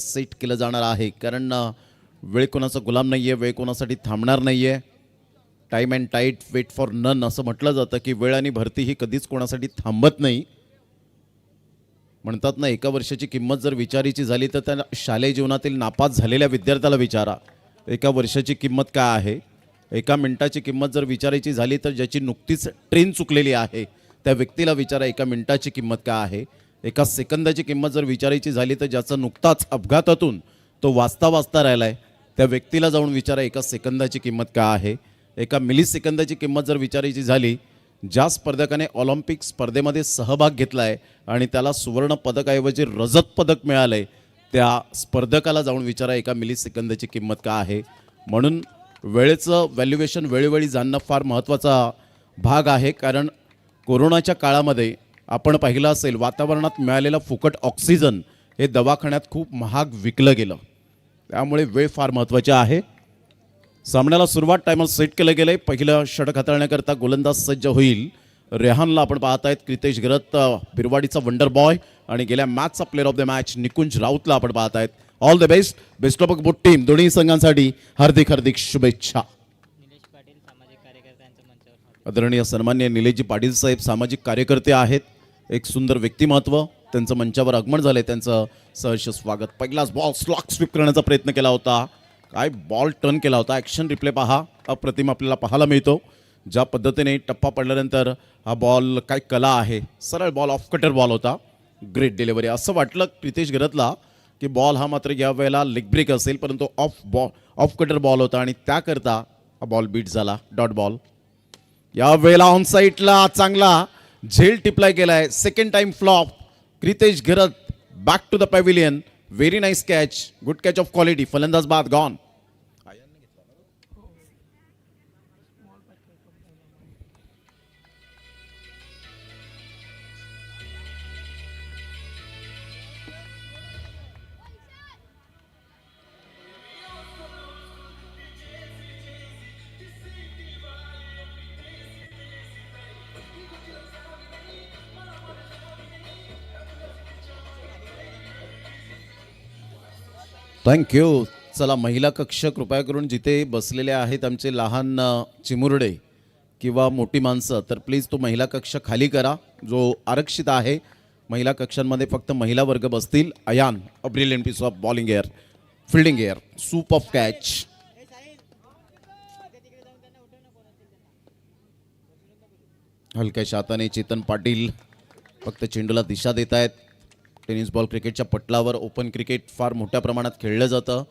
Set केलं जाणार आहे, कारण वेळ कोणाचा गुलाम नाही आहे, वेळ कोणासाठी थांबणार नाही आहे. Time and tide wait for none असं म्हटलं जातं की वेळ आणि भरती ही कधीच कोणासाठी थांबत नाही. म्हणतात ना, एका वर्षाची किंमत जर विचारायची झाली तर त्या शालेय जीवनातील नापास झालेल्या विद्यार्थ्याला विचारा एका वर्षाची किंमत काय आहे. एका मिनिटाची किंमत जर विचारायची झाली तर ज्याची नुकतीच ट्रेन चुकलेली आहे त्या व्यक्तीला विचारा एका मिनिटाची किंमत काय आहे. एका सेकंदाची किंमत जर विचारायची झाली तर ज्याचा नुकताच अपघातातून तो वाचता वाचता राहिलाय त्या व्यक्तीला जाऊन विचारा एका सेकंदाची किंमत काय आहे. एका मिली सेकंदाची किंमत जर विचारायची झाली, ज्या स्पर्धकाने ऑलिम्पिक स्पर्धेमध्ये सहभाग घेतला आहे आणि त्याला सुवर्ण पदकाऐवजी रजत पदक मिळालं आहे त्या स्पर्धकाला जाऊन विचारा एका मिली सेकंदाची किंमत काय आहे. म्हणून वेळेचं व्हॅल्युएशन वेळोवेळी जाणणं फार महत्त्वाचा भाग आहे. कारण कोरोनाच्या काळामध्ये आपण पाहिलं असेल वातावरणात मिळालेला फुकट ऑक्सिजन हे दवाखान्यात खूप महाग विकलं गेलं. त्यामुळे वेळ फार महत्त्वाची आहे. सामन्याला सुरुवात टायमर सेट केलं गेलं आहे. पहिलं षटक हाताळण्याकरता गोलंदाज सज्ज होईल. रेहानला आपण पाहत आहेत. क्रितेश गरत बिरवाडीचा वंडर बॉय आणि गेल्या मॅचचा प्लेअर ऑफ द मॅच निकुंज राऊतला आपण पाहत आहेत. All the best. Best of good team. दोन्ही संघांसाठी हार्दिक हार्दिक शुभेच्छा. आदरणीय सन्मान्य निलेशजी पाटील साहेब सामाजिक कार्यकर्ते आहेत. एक सुंदर व्यक्तिमत्व. त्यांचं मंचावर आगमन झाले. त्यांचं सहर्ष स्वागत. पहिलाच बॉल स्लॉक स्वीप करण्याचा प्रयत्न केला होता. काय बॉल टर्न केला होता. ॲक्शन रिप्ले पहा. अप्रतिम आपल्याला पाहायला मिळतो. ज्या पद्धतीने टप्पा पडल्यानंतर हा बॉल काय कला आहे. सरळ बॉल ऑफ कटर बॉल होता. Great delivery. असं वाटलं क्रितेश गरतला की बॉल हा मात्र या वेळेला लेग ब्रेक असेल, परंतु ऑफ कटर बॉल होता आणि त्याकरता हा बॉल बीट झाला. Dot ball. या वेळेला ऑन साईडला चांगला झेल टिप्लाय केलाय. Second time flop. Kritesh Gharat back to the pavilion. Very nice catch. Good catch of quality. फलंदाज बाद गॉन. थँक्यू. चला, महिला कक्ष कृपया करून जिथे बसलेले आहेत आमचे लहान चिमुरडे किंवा मोठी माणसं, तर प्लीज तो महिला कक्ष खाली करा जो आरक्षित आहे. महिला कक्षांमध्ये फक्त महिला वर्ग बसतील. अयान a brilliant piece of bowling here, fielding here, superb catch. हलक्याशा हाताने चेतन पाटील फक्त चेंडूला दिशा देत आहेत. टेनिस बॉल क्रिकेटच्या पटलावर ओपन क्रिकेट फार मोठ्या प्रमाणात खेळलं जातं.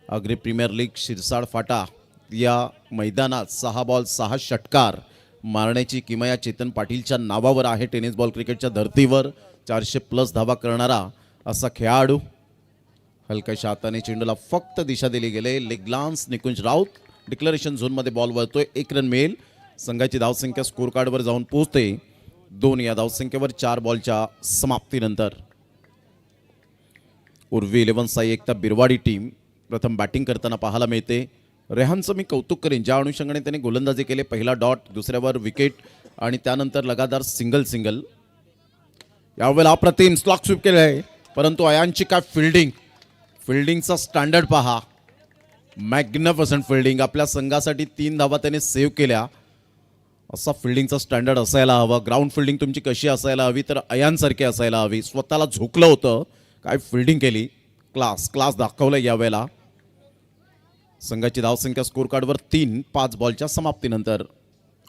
आग्री प्रीमियर लीग शिरसाड फाटा या मैदानात 6 बॉल 6 षटकार मारण्याची किमया चेतन पाटीलच्या नावावर आहे. टेनिस बॉल क्रिकेटच्या धर्तीवर 400+ धावा करणारा असा खेळाडू. हलक्याशा हाताने चेंडूला फक्त दिशा दिली गेले. लेग लान्स निकुंज राऊत. डिक्लरेशन झोनमध्ये बॉल वळतोय. 1 रन मिळेल. संघाची धावसंख्या स्कोर कार्डवर जाऊन पोहोचते 2 या धावसंख्येवर 4 बॉलच्या समाप्तीनंतर. उर्वी 11 साई एकता बिरवाडी टीम प्रथम बॅटिंग करताना पाहायला मिळते. रेहानचं मी कौतुक करेन ज्या अनुषंगाने त्याने गोलंदाजी केले. पहिला डॉट, दुसऱ्यावर विकेट आणि त्यानंतर लगातार सिंगल. यावेळेला अप्रतिम स्लॉक स्वीप केलं आहे, परंतु अयानची काय फिल्डिंगचा स्टँडर्ड पहा. Magnificent fielding. आपल्या संघासाठी 3 धावा त्याने सेव्ह केल्या. असा फिल्डिंगचा स्टँडर्ड असायला हवा. ग्राउंड फिल्डिंग तुमची कशी असायला हवी तर अयानसारखी असायला हवी. स्वतःला झोकलं होतं. काय फिल्डिंग केली. क्लास दाखवलं यावेळेला. संघाची धावसंख्या स्कोर कार्डवर 3 5 बॉलच्या समाप्तीनंतर.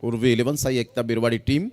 उर्वी 11 साई एकता बिरवाडी टीम.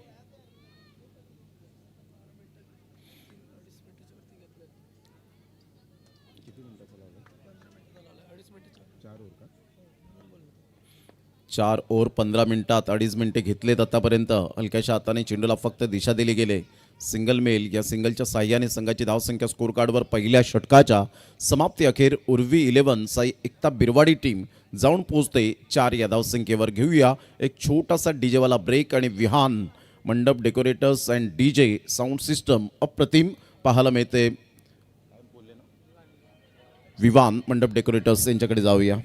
चार ओव्हर 15 मिनिटात 2.5 मिनिटे घेतलेत आतापर्यंत. हलक्याशा हाताने चेंडूला फक्त दिशा दिली गेले. Single male. या सिंगलच्या साह्याने संघाची धावसंख्या स्कोर कार्डवर पहिल्या षटकाच्या समाप्ती अखेर उर्वी 11 साई एकता बिरवाडी टीम जाऊन पोहोचते 4 या धावसंख्येवर. घेऊया एक छोटासा डीजेवाला ब्रेक आणि विहान मंडप decorators and DJ sound system अप्रतिम पाहायला मिळते. विवान मंडप डेकोरेटर्स यांच्याकडे जाऊया.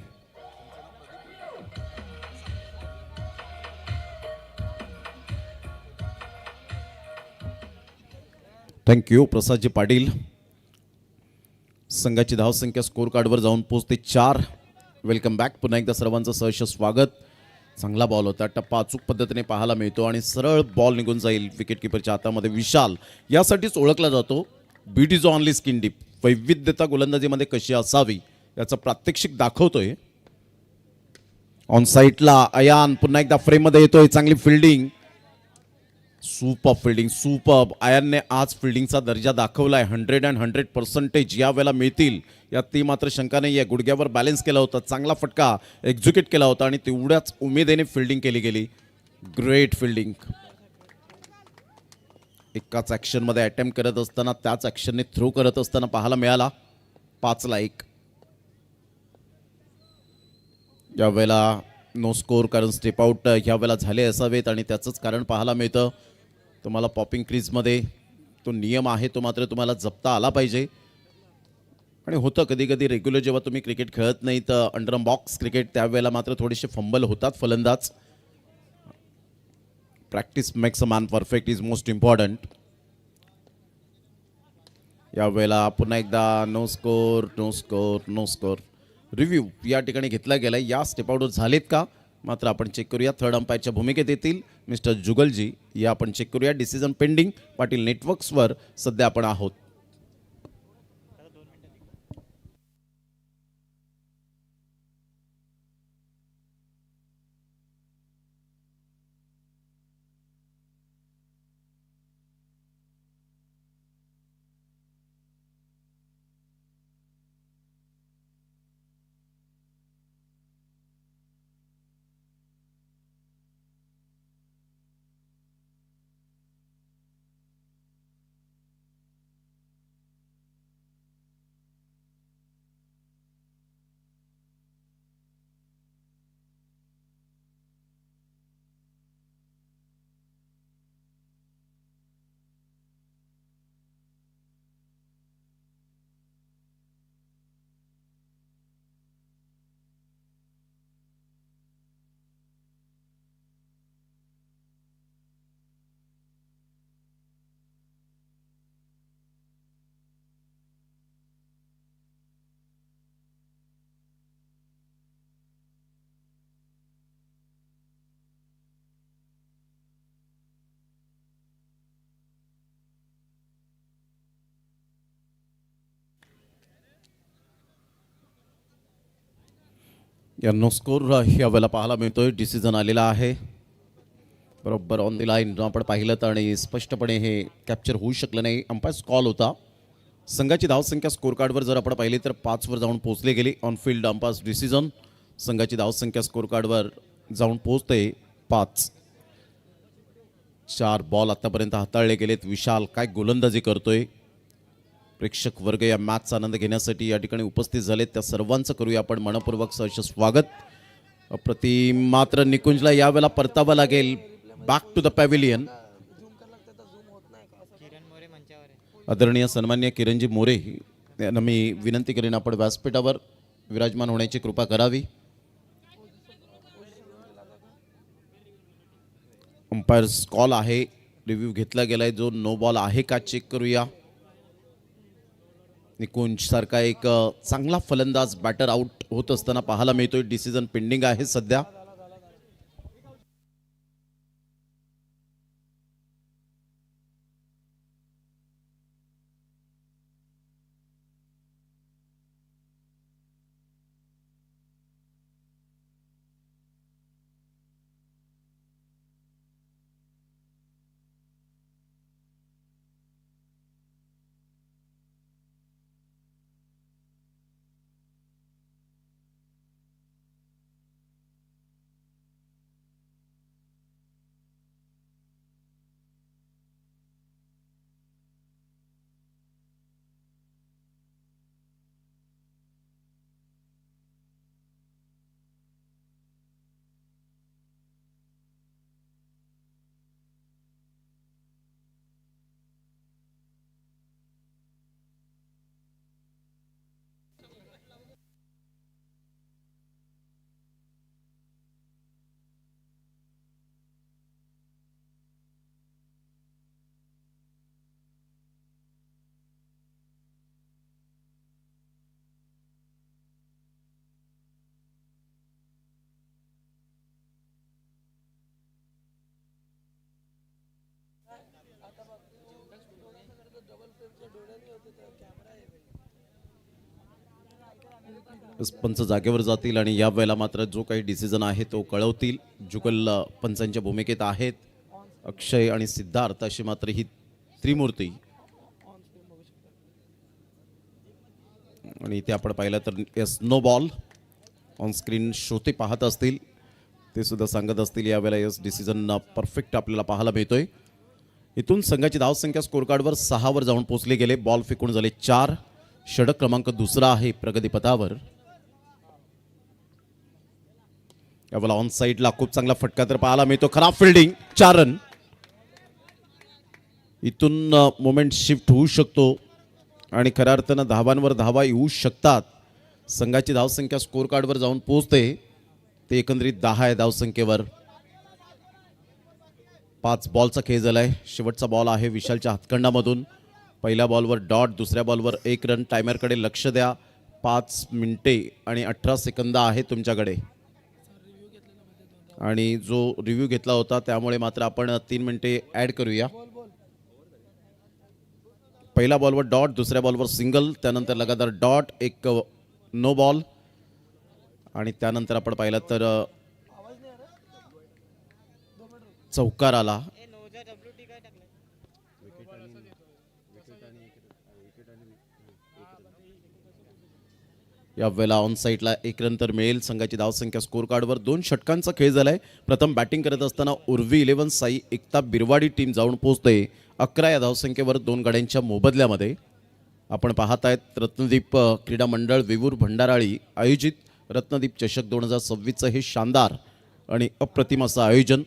थँक्यू प्रसादजी पाटील. संघाची धावसंख्या स्कोर कार्डवर जाऊन पोहोचते 4. Welcome back. पुन्हा एकदा सर्वांचं सहर्ष स्वागत. चांगला बॉल होता, टप्पा अचूक पद्धतीने पाहायला मिळतो आणि सरळ बॉल निघून जाईल विकेट किपरच्या हातामध्ये. विशाल यासाठीच ओळखला जातो beat is only skin deep. वैविध्यता गोलंदाजीमध्ये कशी असावी याचं प्रात्यक्षिक दाखवतोय. ऑन साईटला अयान पुन्हा एकदा फ्रेममध्ये येतोय. चांगली फिल्डिंग, सुपर फिल्डिंग, सुपर. आयनने आज फिल्डिंगचा दर्जा दाखवलाय. 100% यावेळेला मिळतील यात ती मात्र शंका नाही आहे. गुडघ्यावर बॅलन्स केला होता, चांगला फटका एक्झिक्यूट केला होता आणि तेवढ्याच उमेदीने फिल्डिंग केली गेली. Great fielding. एकाच ॲक्शनमध्ये अटेम्प्ट करत असताना त्याच ॲक्शनने थ्रो करत असताना पाहायला मिळाला. 5-1 यावेळेला नो स्कोर, कारण स्टेप आउट ह्यावेळेला झाले असावेत आणि त्याचंच कारण पाहायला मिळतं. तुम्हाला पॉपिंग क्रीजमध्ये तो नियम आहे तो मात्र तुम्हाला जपता आला पाहिजे. आणि होतं कधी कधी रेग्युलर जेव्हा तुम्ही क्रिकेट खेळत नाही तर अंडर बॉक्स क्रिकेट त्यावेळेला मात्र थोडेसे फंबल होतात फलंदाज. Practice makes a man perfect is most important. यावेळेला पुन्हा एकदा no score, no score, no score. Review या ठिकाणी घेतला गेला. या स्टेप आउट झालेत का मात्र आपण चेक करूया. थर्ड अंपायरच्या भूमिकेत येतील मिस्टर जुगलजी. या आपण चेक करूया. Decision pending. पाटील नेटवर्क्सवर सध्या आपण आहोत. या नो स्कोर यावेळेला पाहायला मिळतोय. डिसिजन आलेला आहे बरोबर ऑन दी लाईन. आपण पाहिलं तर आणि स्पष्टपणे हे कॅप्चर होऊ शकलं नाही. अंपायर्स कॉल होता. संघाची धावसंख्या स्कोर कार्डवर जर आपण पाहिली तर 5वर जाऊन पोहोचली गेली. On field umpires decision. संघाची धावसंख्या स्कोर कार्डवर जाऊन पोहोचते 5. 4 बॉल आतापर्यंत हाताळले गेलेत. विशाल काय गोलंदाजी करतोय. प्रेक्षक वर्ग या मॅचचा आनंद घेण्यासाठी या ठिकाणी उपस्थित झालेत. त्या सर्वांचं करूया आपण मनपूर्वक सहर्ष स्वागत. अप्रतिम. मात्र निकुंजला यावेळेला परतावं लागेल बॅक टू द पॅव्हिलियन. आदरणीय सन्मान्य किरणजी मोरे यांना मी विनंती करेन आपण व्यासपीठावर विराजमान होण्याची कृपा करावी. अंपायर्स कॉल आहे. रिव्ह्यू घेतला गेलाय. जो नो बॉल आहे का चेक करूया. निकुंज सारखा एक चांगला फलंदाज बॅटर आउट होत असताना पाहायला मिळतोय. डिसिजन पेंडिंग आहे सध्या. पंच जागेवर जातील आणि या वेळेला मात्र जो काही डिसिजन आहे तो कळवतील. जुगल पंचांच्या भूमिकेत आहेत. अक्षय आणि सिद्धार्थ अशी मात्र ही त्रिमूर्ती. आणि इथे आपण पाहिलं तर yes no ball on screen श्रोते पाहत असतील, ते सुद्धा सांगत असतील यावेळेला यस डिसिजन परफेक्ट आपल्याला पाहायला मिळतोय. इथून संघाची धावसंख्या स्कोर कार्डवर 6 वर जाऊन पोहोचले गेले. बॉल फेकून झाले 4. षटक क्रमांक दुसरा आहे प्रगतीपथावर. यावेळेला ऑन साईडला खूप चांगला फटका तर पाहायला मिळतो. खराब फिल्डिंग, 4 रन. इथून मोमेंट शिफ्ट होऊ शकतो आणि खऱ्या अर्थानं धावांवर धावा येऊ शकतात. संघाची धावसंख्या स्कोर कार्डवर जाऊन पोहोचते ते एकंदरीत 10 आहे धावसंख्येवर. 5 बॉलचा खेळ झालाय. शेवटचा बॉल आहे विशालच्या हातखंडामधून. पहिल्या बॉलवर डॉट, दुसऱ्या बॉलवर 1 रन. टायमरकडे लक्ष द्या. 5 मिनिटे आणि 18 सेकंद आहे तुमच्याकडे. आणि जो रिव्ह्यू घेतला होता त्यामुळे मात्र आपण 3 मिनिटे ॲड करूया. पहिल्या बॉलवर डॉट, दुसऱ्या बॉलवर सिंगल, त्यानंतर लगातार डॉट, एक नो बॉल आणि त्यानंतर आपण पाहिलं तर चौकार आला. या वेळेला ऑन साईडला 1 रन तर मिळेल. संघाची धावसंख्या स्कोर कार्डवर 2 षटकांचा खेळ झालाय. प्रथम बॅटिंग करत असताना उर्वी 11 साई एकता बिरवाडी टीम जाऊन पोहोचते 11 या धावसंख्येवर 2 गाड्यांच्या मोबदल्यामध्ये. आपण पाहत आहेत रत्नदीप क्रीडा मंडळ विवूर भंडाराळी आयोजित रत्नदीप चषक 2026चं हे शानदार आणि अप्रतिम असं आयोजन.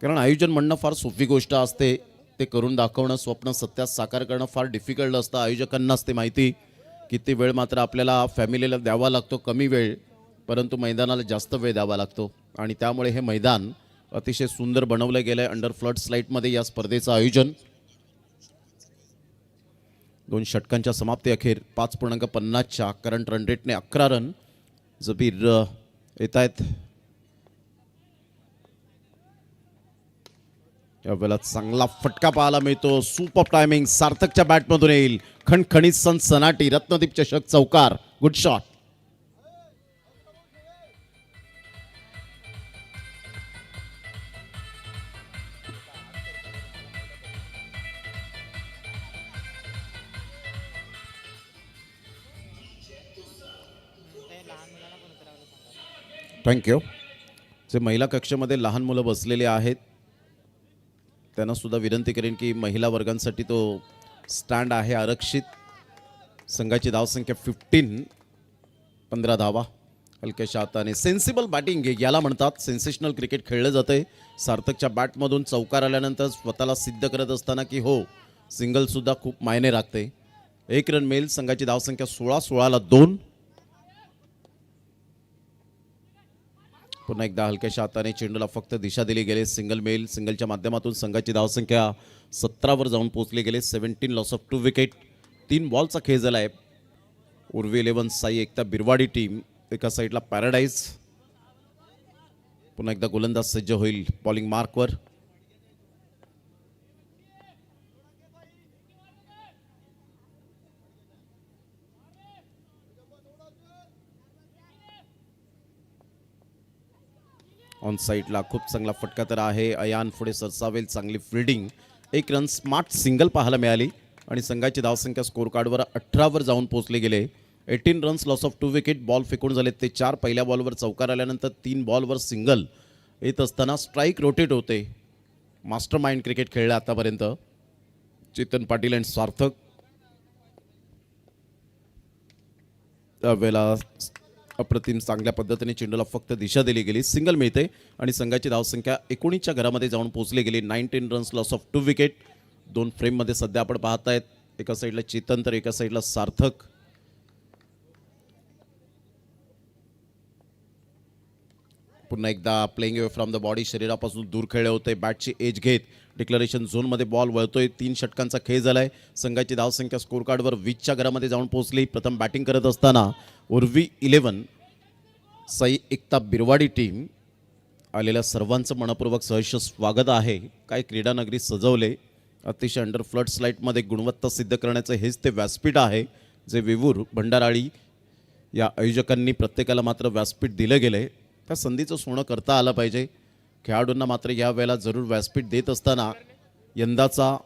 कारण आयोजन म्हणणं फार सोपी गोष्ट असते, ते करून दाखवणं, स्वप्न सत्यात साकार करणं फार डिफिकल्ट असतं. आयोजकांनाच ते माहिती. किती वेळ मात्र आपल्याला फॅमिलीला द्यावा लागतो, कमी वेळ, परंतु मैदानाला जास्त वेळ द्यावा लागतो. आणि त्यामुळे हे मैदान अतिशय सुंदर बनवलं गेलं आहे. अंडर फ्लड स्लाईटमध्ये या स्पर्धेचं आयोजन. 2 षटकांच्या समाप्ती अखेर 5.50च्या करंट रन रेटने 11 रन जबीर येत आहेत. यावेळेला चांगला फटका पाहायला मिळतो. सुपर टायमिंग सार्थकच्या बॅटमधून येईल. खणखणीत सनसनाटी रत्नदीप चषक चौकार. Good shot. थँक्यू. जे महिला कक्षामध्ये लहान मुलं बसलेले आहेत त्यांना सुद्धा विनंती करेन की महिला वर्गांसाठी तो स्टँड आहे आरक्षित. संघाची धावसंख्या 15 धावा. हलक्याशा हाताने सेन्सिबल बॅटिंग याला म्हणतात. सेन्सेशनल क्रिकेट खेळलं जातंय. सार्थकच्या बॅटमधून चौकार आल्यानंतर स्वतःला सिद्ध करत असताना की हो, सिंगलसुद्धा खूप मायने राखते. 1 रन मिळेल. संघाची धावसंख्या 16ला 2. पुन्हा एकदा हलक्याशा हाताने चेंडूला फक्त दिशा दिली गेली. सिंगल मिळेल. सिंगलच्या माध्यमातून संघाची धावसंख्या 17 वर जाऊन पोहोचली गेले. 17 लॉस ऑफ 2 विकेट. 3 बॉलचा खेळ झाला आहे. उर्वी 11 साई एकता बिरवाडी टीम एका साईडला पॅराडाईज. पुन्हा एकदा गोलंदाज सज्ज होईल बॉलिंग मार्कवर. ऑन साईडला खूप चांगला फटका तर आहे. अयान पुढे सरसावेल. चांगली फिल्डिंग. 1 रन स्मार्ट सिंगल पाहायला मिळाली आणि संघाची धावसंख्या स्कोर कार्डवर 18 वर जाऊन पोहोचले गेले. 18 runs loss of 2 wicket. Ball फेकून झाले ते 4. पहिल्या बॉलवर चौकार आल्यानंतर 3 बॉलवर सिंगल येत असताना स्ट्राईक रोटेट होते. मास्टर माइंड क्रिकेट खेळलं आतापर्यंत चेतन पाटील आणि सार्थक. त्यावेळेला अप्रतिम चांगल्या पद्धतीने चेंडूला फक्त दिशा दिली गेली. सिंगल मिळते आणि संघाची धावसंख्या 19च्या घरामध्ये जाऊन पोहोचली गेली. 19 रन्स लॉस ऑफ 2 विकेट. 2 फ्रेममध्ये सध्या आपण पाहतायत. एका साईडला चेतन तर एका साईडला सार्थक. पुन्हा एकदा playing away from the body. शरीरापासून दूर खेळले होते. बॅटची एज घेत डिक्लरेशन झोनमध्ये बॉल वळतोय. 3 षटकांचा खेळ झालाय. संघाची धावसंख्या स्कोर कार्डवर 20च्या घरामध्ये जाऊन पोहोचली. प्रथम बॅटिंग करत असताना उर्वी 11 साई एकता बिरवाडी टीम. आलेल्या सर्वांचं मनपूर्वक सहर्ष स्वागत आहे. काय क्रीडानगरी सजवले. अतिशय अंडर फ्लड स्लाईटमध्ये गुणवत्ता सिद्ध करण्याचं हेच ते व्यासपीठ आहे जे विवूर भंडाराळी या आयोजकांनी प्रत्येकाला मात्र व्यासपीठ दिलं गेलं आहे. त्या संधीचं सोनं करता आलं पाहिजे. खेळाडूंना मात्र या वेळेला जरूर व्यासपीठ देत असताना यंदाचा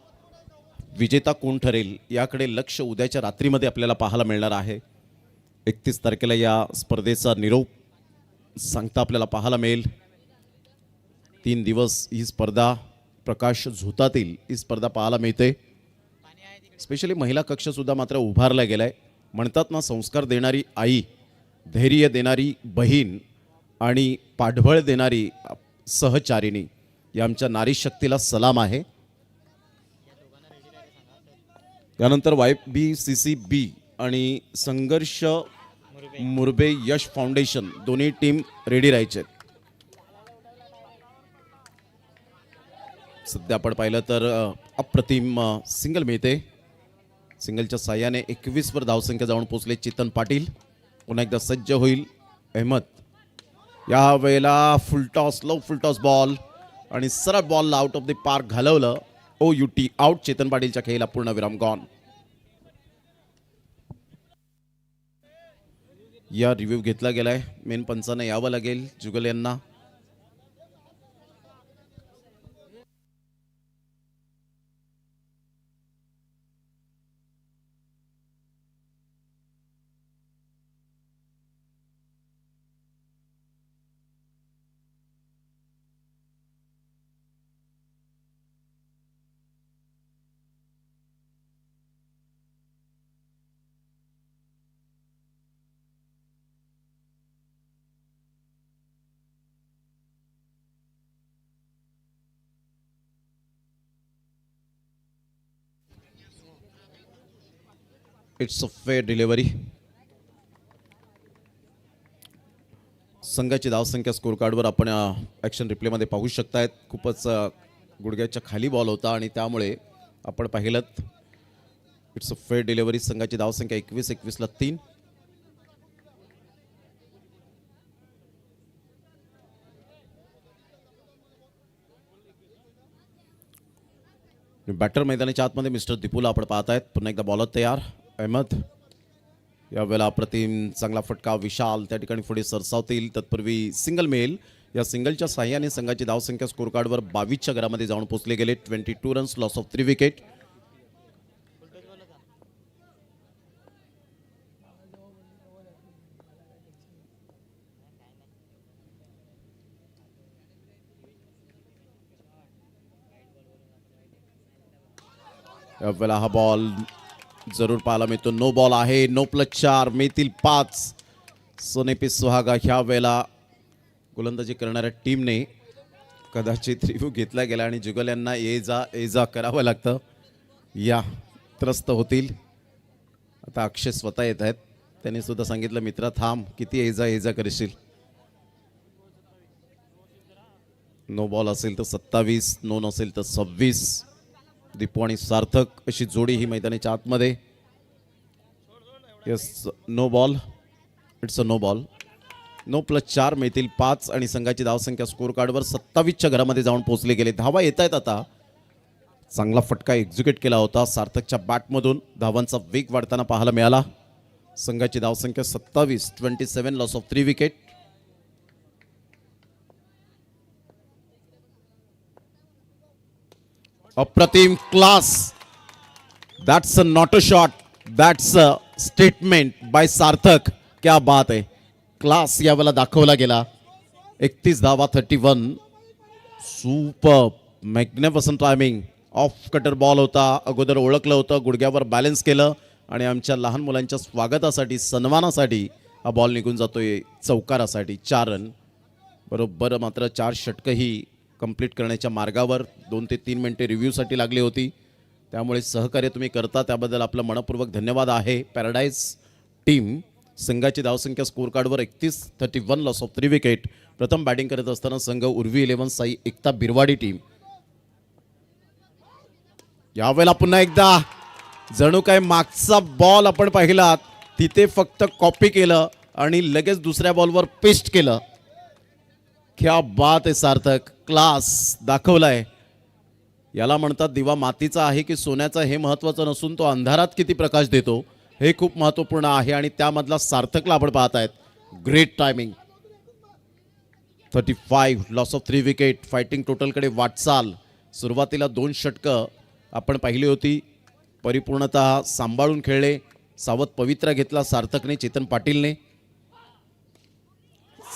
विजेता कोण ठरेल याकडे लक्ष उद्याच्या रात्रीमध्ये आपल्याला पाहायला मिळणार आहे. 31 तारखेला या स्पर्धेचा निरोप सांगता आपल्याला पाहायला मिळेल. 3 दिवस ही स्पर्धा प्रकाश झोतातील ही स्पर्धा पाहायला मिळते. स्पेशली महिला कक्षसुद्धा मात्र उभारला गेलाय. म्हणतात ना, संस्कार देणारी आई, धैर्य देणारी बहीण आणि पाठबळ देणारी सहचारिणी या आमच्या नारी शक्तीला सलाम आहे. यानंतर YBCCB आणि संघर्ष मुरबे यश फाउंडेशन दोन्ही टीम रेडी राहायचे. सध्या आपण पाहिलं तर अप्रतिम सिंगल मिळते. सिंगलच्या साह्याने 21 वर धावसंख्या जाऊन पोहोचले चेतन पाटील. पुन्हा एकदा सज्ज होईल अहमद. या वेळेला फुलटॉस, लो फुलटॉस बॉल आणि सरळ बॉलला आउट ऑफ द पार्क घालवलं. OUT out. चेतन पाटीलच्या खेळीला पूर्ण विराम गॉन. या रिव्ह्यू घेतला गेलाय. मेन पंचांना यावं लागेल जुगल यांना. It's a fair delivery. संघाची धावसंख्या स्कोर कार्डवर आपण ॲक्शन रिप्लेमध्ये पाहू शकतायत. खूपच गुडघ्याच्या खाली बॉल होता आणि त्यामुळे आपण पाहिलं इट्स अ फेअर डिलिव्हरी. संघाची धावसंख्या 21-21ला 3. बॅटर मैदानाच्या आतमध्ये मिस्टर दीपूला आपण पाहतायत. पुन्हा एकदा बॉलर तयार अहमद. यावेळेला अप्रतिम चांगला फटका. विशाल त्या ठिकाणी पुढे सरसावतील. तत्पूर्वी सिंगल मिळेल. या सिंगलच्या साह्याने संघाची धावसंख्या स्कोर कार्डवर 22च्या घरामध्ये जाऊन पोहोचले गेले. 22 रन्स, लॉस ऑफ 3 विकेट. यावेळेला हा बॉल जरूर पाहायला मिळतो. नो बॉल आहे. नो +4 मिळतील 5. सोनेपी सुहागा. ह्या वेळेला गोलंदाजी करणाऱ्या टीमने कदाचित रिव्ह्यू घेतला गेला आणि जुगल यांना ये जा करावं लागतं. या त्रस्त होतील. आता अक्षय स्वतः येत आहेत. त्यांनी सुद्धा सांगितलं, मित्रा थांब, किती ये जा करशील. नो बॉल असेल तर 27, नो नसेल तर 26. दीपू आणि सार्थक अशी जोडी ही मैदानाच्या आतमध्ये. Yes, no ball. It's a no ball. No +4 मिळतील 5 आणि संघाची धावसंख्या स्कोर कार्डवर 27च्या घरामध्ये जाऊन पोहोचले गेले. धावा येत आहेत. आता चांगला फटका एक्झिक्यूट केला होता सार्थकच्या बॅटमधून. धावांचा वेग वाढताना पाहायला मिळाला. संघाची धावसंख्या 27, 27, लॉस ऑफ 3 विकेट. अप्रतिम class. That's not a shot, that's a statement by Sarthak. क्या बात आहे. क्लास यावेळेला दाखवला गेला. 31 धावा, 31. Super magnificent timing. Off cutter ball होता. अगोदर ओळखलं होतं, गुडघ्यावर बॅलन्स केलं आणि आमच्या लहान मुलांच्या स्वागतासाठी, सन्मानासाठी हा बॉल निघून जातोय चौकारासाठी. 4 रन बरोबर. मात्र 4 षटकंही कंप्लीट करण्याच्या मार्गावर. 2 ते 3 मिनिटे रिव्ह्यूसाठी लागली होती. त्यामुळे सहकार्य तुम्ही करता त्याबद्दल आपलं मनपूर्वक धन्यवाद आहे. Paradise team. संघाची धावसंख्या स्कोर कार्डवर 31, 31, लॉस ऑफ 3 विकेट. प्रथम बॅटिंग करत असताना संघ उर्वी 11 साई एकता बिरवाडी टीम. यावेळेला पुन्हा एकदा जणू काय मागचा बॉल आपण पाहिलात तिथे फक्त कॉपी केलं आणि लगेच दुसऱ्या बॉलवर पेस्ट केलं. क्या बात आहे सार्थक. क्लास दाखवलाय. याला म्हणतात दिवा मातीचा आहे की सोन्याचा हे महत्त्वाचं नसून तो अंधारात किती प्रकाश देतो हे खूप महत्त्वपूर्ण आहे आणि त्यामधला सार्थकला आपण पाहत आहेत. Great timing. 35 loss of 3 wicket. Fighting टोटलकडे वाटचाल. सुरुवातीला 2 षटकं आपण पाहिली होती, परिपूर्णतः सांभाळून खेळले. सावध पवित्रा घेतला सार्थकने, चेतन पाटीलने.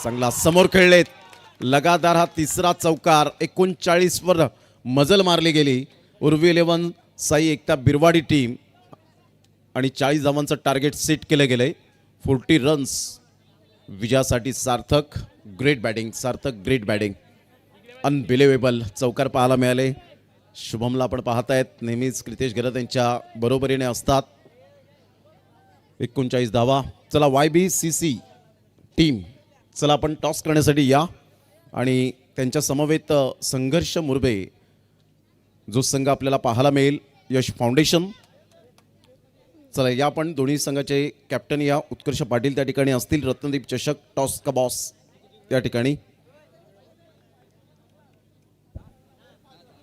चांगला समोर खेळलेत. लगातार हा तिसरा चौकार. 39 वर मजल मारली गेली. उर्वी 11 साई एकता बिरवाडी टीम आणि 40 धावांचं टार्गेट सेट केलं गेलंय. 40 रन्स विजयासाठी सार्थक. ग्रेट बॅटिंग सार्थक, ग्रेट बॅटिंग. अनबिलिव्हेबल चौकार पाहायला मिळाले. शुभमला आपण पाहतायत, नेहमीच क्रितेश गरत यांच्या बरोबरीने असतात. 39 धावा. चला YBCC टीम, चला आपण टॉस करण्यासाठी या आणि त्यांच्या समवेत संघर्ष मुरबे जो संघ आपल्याला पाहायला मिळेल, यश फाउंडेशन. चला या आपण दोन्ही संघाचे कॅप्टन या उत्कर्ष पाटील त्या ठिकाणी असतील. रत्नदीप चषक टॉस का बॉस त्या ठिकाणी.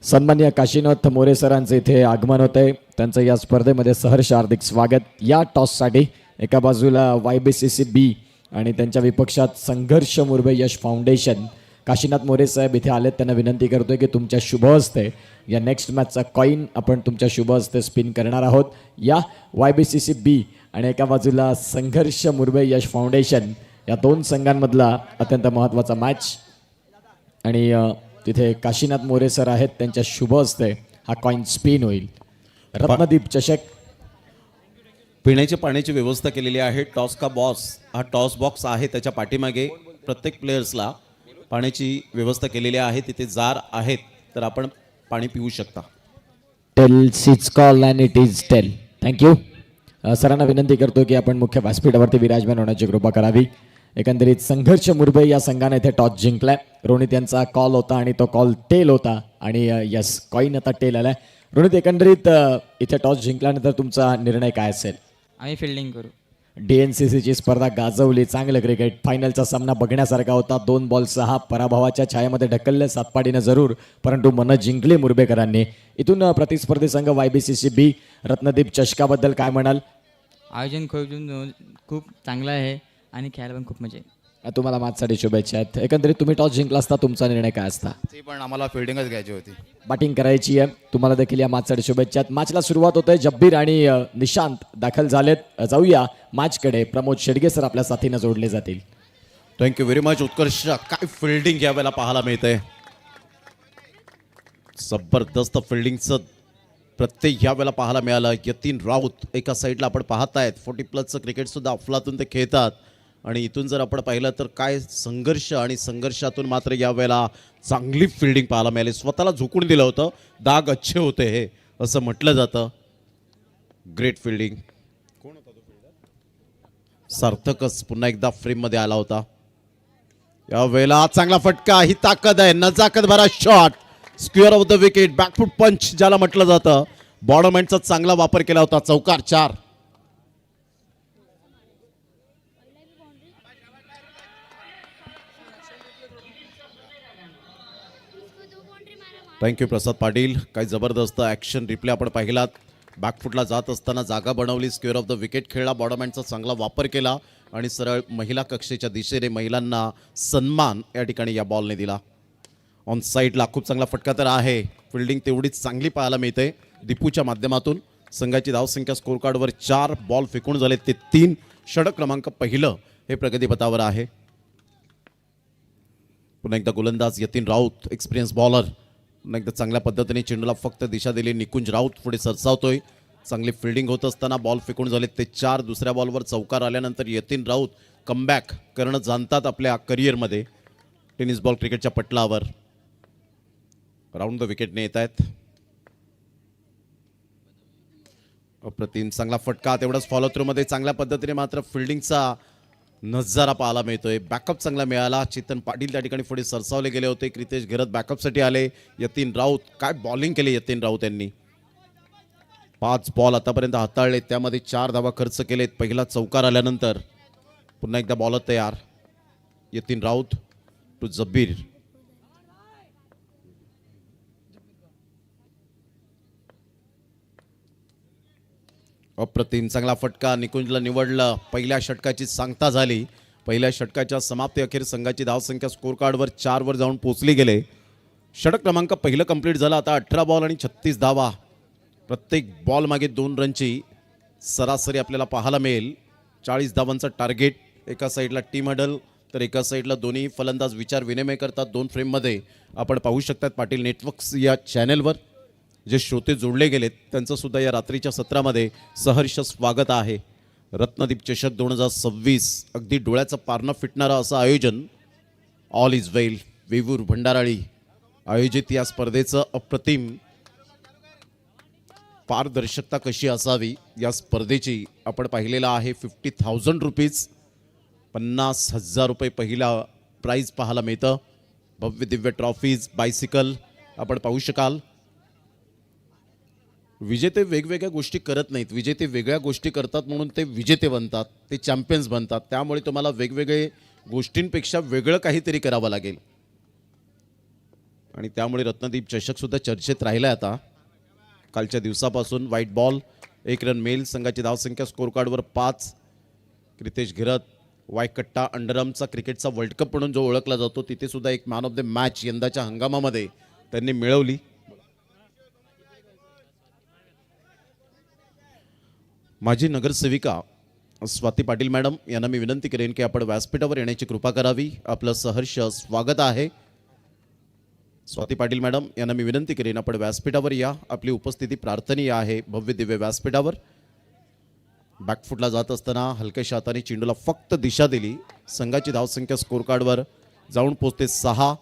सन्माननीय काशीनाथ मोरे सरांचे इथे आगमन होत आहे. त्यांचं या स्पर्धेमध्ये सहर्ष हार्दिक स्वागत. या टॉससाठी एका बाजूला YBCC B आणि त्यांच्या विपक्षात संघर्ष मुरबे यश फाउंडेशन. काशीनाथ मोरे साहेब इथे आलेत. त्यांना विनंती करतोय की तुमच्या शुभ हस्ते या नेक्स्ट मॅचचा कॉईन आपण तुमच्या शुभ हस्ते स्पिन करणार आहोत. या YBCC B आणि एका बाजूला संघर्ष मुरबे यश फाउंडेशन या दोन संघांमधला अत्यंत महत्त्वाचा मॅच. आणि तिथे काशीनाथ मोरे सर आहेत, त्यांच्या शुभ हस्ते हा कॉईन स्पिन होईल. रत्नदीप चषक. पिण्याच्या पाण्याची व्यवस्था केलेली आहे. टॉस का बॉस हा टॉस बॉक्स आहे, त्याच्या पाठीमागे प्रत्येक प्लेयर्सला पाण्याची व्यवस्था केलेली आहे. तिथे जार आहेत, तर आपण पाणी पिऊ शकता. Tail it's call and it is tail. Thank you. सरांना विनंती करतो की आपण मुख्य व्यासपीठावरती विराजमान होण्याची कृपा करावी. एकंदरीत संघर्ष मुरबे या संघाने इथे टॉस जिंकलाय. रोनित यांचा कॉल होता आणि तो कॉल टेल होता आणि यस कॉईन आता टेल आलाय. रोनित, एकंदरीत इथे टॉस जिंकल्यानंतर तुमचा निर्णय काय असेल? आम्ही फिल्डिंग करू. DNCCची स्पर्धा गाजवली, चांगलं क्रिकेट. फायनलचा सामना बघण्यासारखा होता. 2 बॉल 6 पराभवाच्या छायेमध्ये ढकलले सातपाडीनं जरूर, परंतु मनं जिंकली मुरबेकरांनी. इथून प्रतिस्पर्धी संघ YBCC B रत्नदीप चषकाबद्दल काय म्हणाल? आयोजन खूप चांगलं आहे आणि खेळायला पण खूप मजा आहे. तुम्हाला मॅचसाठी शुभेच्छा आहेत. एकंदरीत तुम्ही टॉस जिंकला असता, तुमचा निर्णय काय असता? ती पण आम्हाला फिल्डिंगच घ्यायची होती. बॅटिंग करायची आहे. तुम्हाला देखील या मॅचसाठी शुभेच्छा आहेत. मॅचला सुरुवात होते. जब्बीर आणि निशांत दाखल झालेत. जाऊया मॅचकडे. प्रमोद शेडगे सर आपल्या साथीनं जोडले जातील. थँक्यू व्हेरी मच उत्कर्ष. काय फिल्डिंग यावेळेला पाहायला मिळतंय. जबरदस्त फिल्डिंगचं प्रत्येक ह्या वेळेला पाहायला मिळालं. यतीन राऊत एका साईडला आपण पाहतायत. 40+ क्रिकेटसुद्धा अफलातून ते खेळतात आणि इथून जर आपण पाहिलं तर काय संघर्ष आणि संघर्षातून मात्र यावेळेला चांगली फिल्डिंग पाहायला मिळाली. स्वतःला झुकून दिलं होतं. दाग अच्छे होते हे असं म्हटलं जातं. Great fielding. कोण होता तो फिल्डर? सार्थकच पुन्हा एकदा फ्रेममध्ये आला होता. यावेळेला चांगला फटका. ही ताकद आहे. नजाकत भरा shot. Square of the wicket. Back foot पंच ज्याला म्हटलं जातं. बॉडम हँडचा चांगला वापर केला होता. चौकार 4. थँक्यू प्रसाद पाटील. काही जबरदस्त ॲक्शन रिप्ले आपण पाहिलात. बॅकफुटला जात असताना जागा बनवली. स्क्वेअर ऑफ द विकेट खेळला. बॉडम हँडचा चांगला वापर केला आणि सरळ महिला कक्षेच्या दिशेने महिलांना सन्मान या ठिकाणी या बॉलने दिला. ऑन साईडला खूप चांगला फटका तर आहे. फिल्डिंग तेवढीच चांगली पाहायला मिळते दीपूच्या माध्यमातून. संघाची धावसंख्या स्कोर कार्डवर 4 बॉल फेकून झाले ते 3. षटक क्रमांक पहिलं हे प्रगतीपथावर आहे. पुन्हा एकदा गोलंदाज यतीन राऊत, एक्सपिरियन्स बॉलर. पुन्हा एकदा चांगल्या पद्धतीने चेंडूला फक्त दिशा दिली. निकुंज राऊत पुढे सरसावतोय. चांगली फिल्डिंग होत असताना बॉल फेकून झाले ते 4. दुसऱ्या बॉलवर चौकार आल्यानंतर यतीन राऊत कमबॅक करणं जाणतात आपल्या करिअरमध्ये. टेनिस बॉल क्रिकेटच्या पटलावर राऊंड द विकेटने येत आहेत. अप्रतिम चांगला फटका. तेवढाच फॉलो थ्रूमध्ये चांगल्या पद्धतीने मात्र फिल्डिंगचा नजारा पाहायला मिळतोय. बॅकअप चांगला मिळाला. चेतन पाटील त्या ठिकाणी पुढे सरसावले गेले होते. क्रितेश गरत बॅकअपसाठी आले. यतीन राऊत काय बॉलिंग केली यतीन राऊत यांनी. 5 बॉल आतापर्यंत हाताळले, त्यामध्ये 4 धावा खर्च केलेत. पहिला चौकार आल्यानंतर पुन्हा एकदा बॉलर तयार. यतीन राऊत टू जब्बीर. अप्रतिम चांगला फटका निकुंजला निवडलं. पहिल्या षटकाची सांगता झाली. पहिल्या षटकाच्या समाप्ती अखेर संघाची धावसंख्या स्कोर कार्डवर 4 वर जाऊन पोहोचली गेले. षटक क्रमांक पहिलं कंप्लीट झालं. आता 18 बॉल आणि 36 धावा. प्रत्येक बॉल मागे 2 रनची सरासरी आपल्याला पाहायला मिळेल. 40 धावांचं टार्गेट. एका साईडला टीम हडल तर एका साईडला दोन्ही फलंदाज विचार विनिमय करतात. 2 फ्रेममध्ये आपण पाहू शकतात पाटील नेटवर्क्स या चॅनेलवर जे श्रोते जोडले गेलेत त्यांचं सुद्धा या रात्रीच्या सत्रामध्ये सहर्ष स्वागत आहे. रत्नदीप चषक 2026 अगदी डोळ्याचं पारणं फिटणारं असं आयोजन ऑल इज वेल वेवूर भंडाराळी आयोजित या स्पर्धेचं अप्रतिम पारदर्शकता कशी असावी या स्पर्धेची आपण पाहिलेलं आहे. 50,000 रुपीज 50,000 रुपये पहिला प्राईज पाहायला मिळतं. भव्य दिव्य ट्रॉफीज बायसिकल आपण पाहू शकाल. विजेते वेगवेगळ्या गोष्टी करत नाहीत. विजेते वेगळ्या गोष्टी करतात म्हणून ते विजेते बनतात. ते चॅम्पियन्स बनतात. त्यामुळे तुम्हाला वेगवेगळे गोष्टींपेक्षा वेगळं काहीतरी करावं लागेल आणि त्यामुळे रत्नदीप चषक सुद्धा चर्चेत राहिला आहे. आता कालच्या दिवसापासून व्हाईट बॉल 1 रन मेल. संघाची धावसंख्या स्कोर कार्डवर 5. क्रितेश घिरत वायकट्टा अंडरआर्मचा क्रिकेटचा वर्ल्ड कप म्हणून जो ओळखला जातो तिथे सुद्धा एक मॅन ऑफ द मॅच यंदाच्या हंगामामध्ये त्यांनी मिळवली. माझी नगरसेविका स्वाती पाटील मॅडम यांना मी विनंती करेन की आपण व्यासपीठावर येण्याची कृपा करावी. आपलं सहर्ष स्वागत आहे. स्वाती पाटील मॅडम यांना मी विनंती करेन आपण व्यासपीठावर या. आपली उपस्थिती प्रार्थनीय आहे. भव्य दिव्य व्यासपीठावर बॅकफुटला जात असताना हलक्याशा हाताने चेंडूला फक्त दिशा दिली. संघाची धावसंख्या स्कोर कार्डवर जाऊन पोहोचते 6.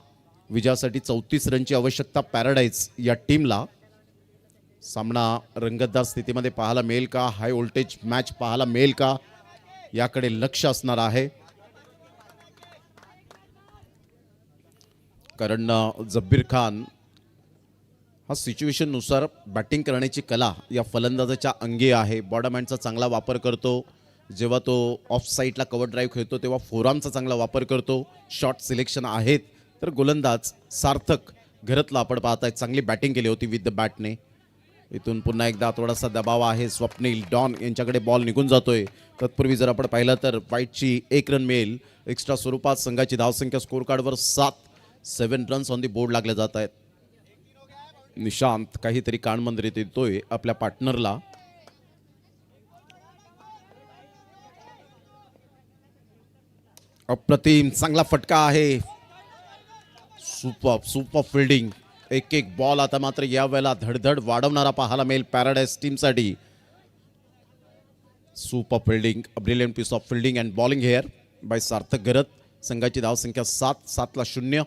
विजयासाठी 34 रनची आवश्यकता पॅराडाईज या टीमला. सामना रंगतदार स्थितीमध्ये पाहायला मिळेल का? हाय व्होल्टेज मॅच पाहायला मिळेल का? याकडे लक्ष असणार आहे. कारण जब्बीर खान हा सिच्युएशननुसार बॅटिंग करण्याची कला या फलंदाजाच्या अंगी आहे. बॉडमहँडचा चांगला वापर करतो. जेव्हा तो ऑफ साईडला कव्हर ड्राईव्ह खेळतो तेव्हा फोरआर्मचा चांगला वापर करतो. शॉट सिलेक्शन आहेत. तर गोलंदाज सार्थक घरतला आपण पाहताय चांगली बॅटिंग केली होती विथ द बॅटने. इथून पुन्हा एकदा थोडासा दबाव आहे. स्वप्नील डॉन यांच्याकडे बॉल निघून जातोय. तत्पूर्वी जर आपण पाहिलं तर व्हाईटची 1 रन मिळेल. एक्स्ट्रा स्वरूपात संघाची धावसंख्या स्कोर कार्डवर 7 रन्स ऑन दी बोर्ड लागले जात आहेत. निशांत काहीतरी कानमंदिर देतोय आपल्या पार्टनरला. अप्रतिम चांगला फटका आहे. Super fielding. एक बॉल आता मात्र या वेळेला धडधड वाढवणारा पाहायला मिळेल पॅराडाईज टीमसाठी. Super fielding. Brilliant piece of fielding and bowling here by Sarthak Gharat. संघाची धावसंख्या 7 ला 0.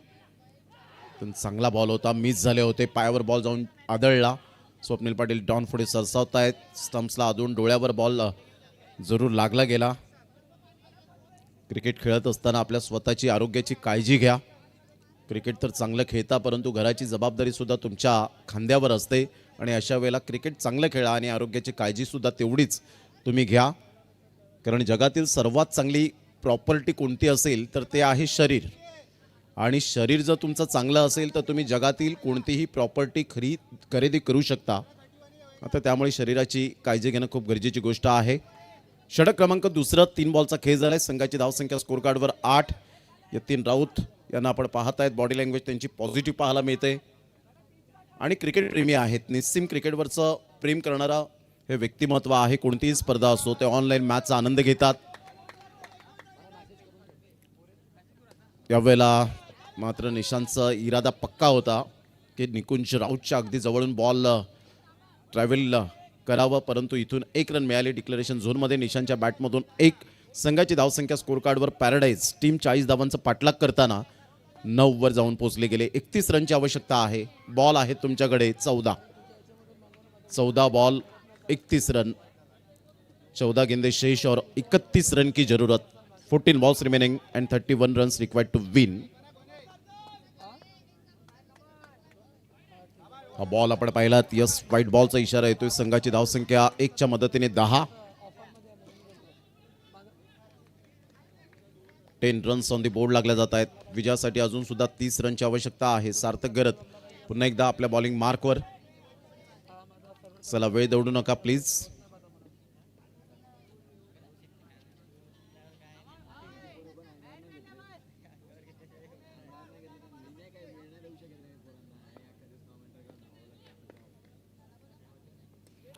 पण चांगला बॉल होता. मिस झाले होते. पायावर बॉल जाऊन आदळला. स्वप्नील पाटील डॉन पुढे सरसावत आहेत. स्टम्प्सला अजून डोळ्यावर बॉल जरूर लागला गेला. क्रिकेट खेळत असताना आपल्या स्वतःची आरोग्याची काळजी घ्या. क्रिकेट तर चांगलं खेळता परंतु घराची जबाबदारी सुद्धा तुमच्या खांद्यावर असते आणि अशा वेळेला क्रिकेट चांगलं खेळा आणि आरोग्याची काळजी सुद्धा तेवढीच तुम्ही घ्या. कारण जगातील सर्वात चांगली प्रॉपर्टी कोणती असेल तर ते आहे शरीर. आणि शरीर जर तुमचं चांगलं असेल तर तुम्ही जगातील कोणतीही प्रॉपर्टी खरेदी करू शकता. आता त्यामुळे शरीराची काळजी घेणं खूप गरजेची गोष्ट आहे. षटक क्रमांक 2 3 बॉलचा खेळ झालाय. संघाची धावसंख्या स्कोर कार्डवर 8. यतीन राऊत यांना आपण पाहत आहेत. बॉडी लँग्वेज त्यांची पॉझिटिव्ह पाहायला मिळते आणि क्रिकेट प्रेमी आहेत. निस्सीम क्रिकेटवरचं प्रेम करणारा हे व्यक्तिमत्व आहे. कोणतीही स्पर्धा असो ते ऑनलाईन मॅचचा आनंद घेतात. यावेळेला मात्र निशांतचा इरादा पक्का होता की निकुंज राऊतच्या अगदी जवळून बॉल ट्रॅव्हल करावं परंतु इथून 1 रन मिळाले. डिक्लेरेशन झोनमध्ये निशांतच्या बॅटमधून 1. संघाची धावसंख्या स्कोर कार्डवर पॅराडाईज टीम 40 धावांचा पाठलाग करताना 9 वर जाऊन पोहोचले गेले. 31 रनची आवश्यकता आहे. बॉल आहेत तुमच्याकडे 14 बॉल 31 रन. 14 गेंदे शेष और 31 रन की जरूरत. 14 balls remaining and 31 runs required to win. हा बॉल आपण पाहिलात. यस व्हाईट बॉलचा इशारा येतोय. संघाची धावसंख्या 1च्या मदतीने 10. 10 रन्स ऑन दी बोर्ड लागल्या जात आहेत. विजयासाठी अजून सुद्धा 30 रनची आवश्यकता आहे. सार्थक घरत पुन्हा एकदा आपल्या बॉलिंग मार्कवर. चला वेळ दौडू नका प्लीज.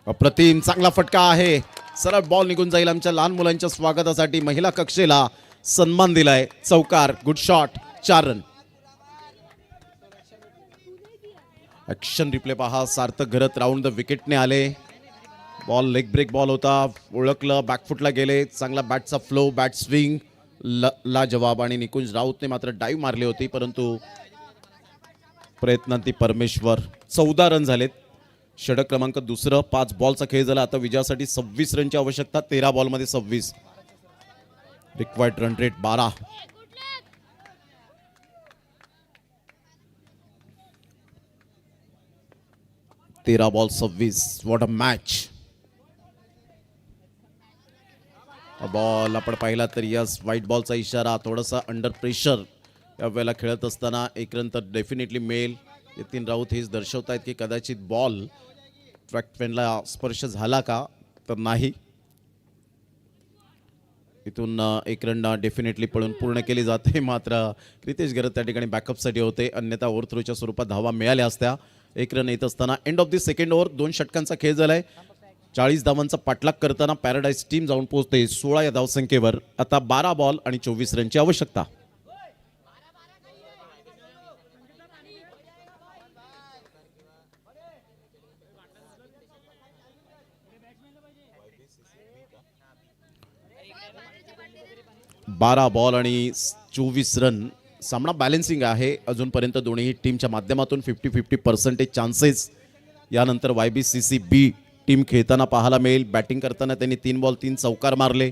अप्रतिम चांगला फटका आहे. सरळ बॉल निघून जाईल. आमच्या लहान मुलांच्या स्वागतासाठी महिला कक्षेला सन्मान दिलाय. चौकार, good shot, 4 run. Action replay पहा. सार्थक घरत राऊंड द विकेटने आले. बॉल लेग ब्रेक बॉल होता. ओळखलं, बॅकफुटला गेले. चांगला बॅटचा फ्लो, बॅट स्विंग ला जवाब. आणि निकुंज राऊतने मात्र डाईव्ह मारली होती, परंतु प्रयत्नांती परमेश्वर. 14 रन झालेत. षटक क्रमांक दुसरं. 5 बॉलचा खेळ झाला. आता विजयासाठी 26 रनची आवश्यकता. 13 बॉलमध्ये 26. Required run rate 12. तेरा ball 26. What a match. Ball आपण पाहिला तर यस, व्हाईट बॉलचा इशारा. थोडासा अंडर प्रेशर यावेळेला खेळत असताना 1 रन तर डेफिनेटली मिळेल. नितीन राऊत हेच दर्शवतायत की कदाचित बॉल ट्रॅकफेनला स्पर्श झाला का, तर नाही. इथून 1 रन डेफिनेटली पळून पूर्ण केली जाते. मात्र क्रितेश गरत त्या ठिकाणी बॅकअपसाठी होते, अन्यथा ओव्हरथ्रोच्या स्वरूपात धावा मिळाल्या असत्या. 1 रन येत असताना end of the second over. 2 षटकांचा खेळ झालाय. 40 धावांचा पाठलाग करताना पॅराडाईज टीम जाऊन पोहोचते 16 या धावसंख्येवर. आता 12 बॉल आणि 24 रनची आवश्यकता. बारा बॉल आणि 24 रन. सामना बॅलन्सिंग आहे अजूनपर्यंत. दोन्ही टीमच्या माध्यमातून 50-50% चान्सेस यानंतर YBCC-B टीम खेळताना पाहायला मिळेल. बॅटिंग करताना त्यांनी 3 बॉल 3 चौकार मारले,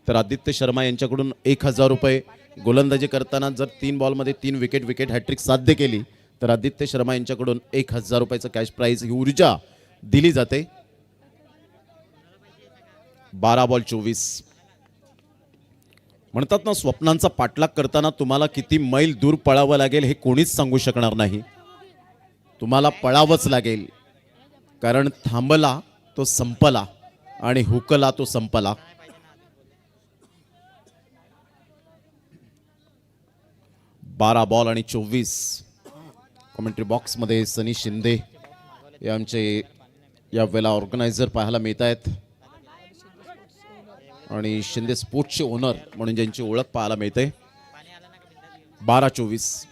तर आदित्य शर्मा यांच्याकडून 1000 रुपये. गोलंदाजी करताना जर 3 बॉलमध्ये 3 विकेट हॅट्रिक साध्य केली तर आदित्य शर्मा यांच्याकडून 1000 रुपयाचं कॅश प्राईज ही ऊर्जा दिली जाते. 12 बॉल 24. म्हणतात ना, स्वप्नांचा पाठलाग करताना तुम्हाला किती मैल दूर पळावं लागेल हे कोणीच सांगू शकणार नाही. तुम्हाला पळावंच लागेल, कारण थांबला तो संपला आणि हुकला तो संपला. बारा बॉल आणि 24. कमेंट्री बॉक्समध्ये सनी शिंदे हे आमचे यावेळेला ऑर्गनायझर पाहायला मिळत आहेत, आणि शिंदे स्पोर्ट्सचे ओनर म्हणून ज्यांची ओळख पाहायला मिळते. 12-24.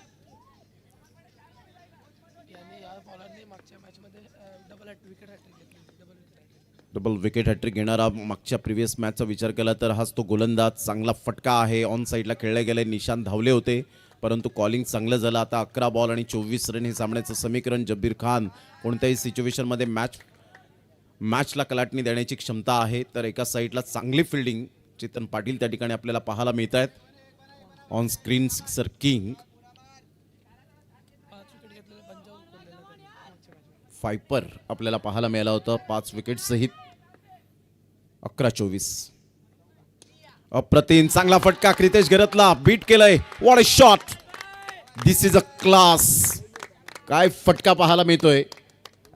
डबल विकेट हॅट्रिक घेणारा. मागच्या प्रिव्हियस मॅचचा विचार केला तर हाच तो गोलंदाज. चांगला फटका आहे. ऑन साईडला खेळले गेले. निशांत धावले होते, परंतु कॉलिंग चांगलं झालं. आता 11 बॉल आणि 24 रन हे सामन्याचं समीकरण. जब्बीर खान कोणत्याही सिच्युएशनमध्ये मॅचला कलाटणी देण्याची क्षमता आहे. तर एका साईडला चांगली फिल्डिंग चेतन पाटील त्या ठिकाणी आपल्याला पाहायला मिळत आहेत. On screen sixer king. Fifer आपल्याला पाहायला मिळालं होतं 5 विकेट सहित. 11-24. अप्रतिम चांगला फटका. क्रितेश गरतला बीट केलंय. What a shot. This is a class. काय फटका पाहायला मिळतोय.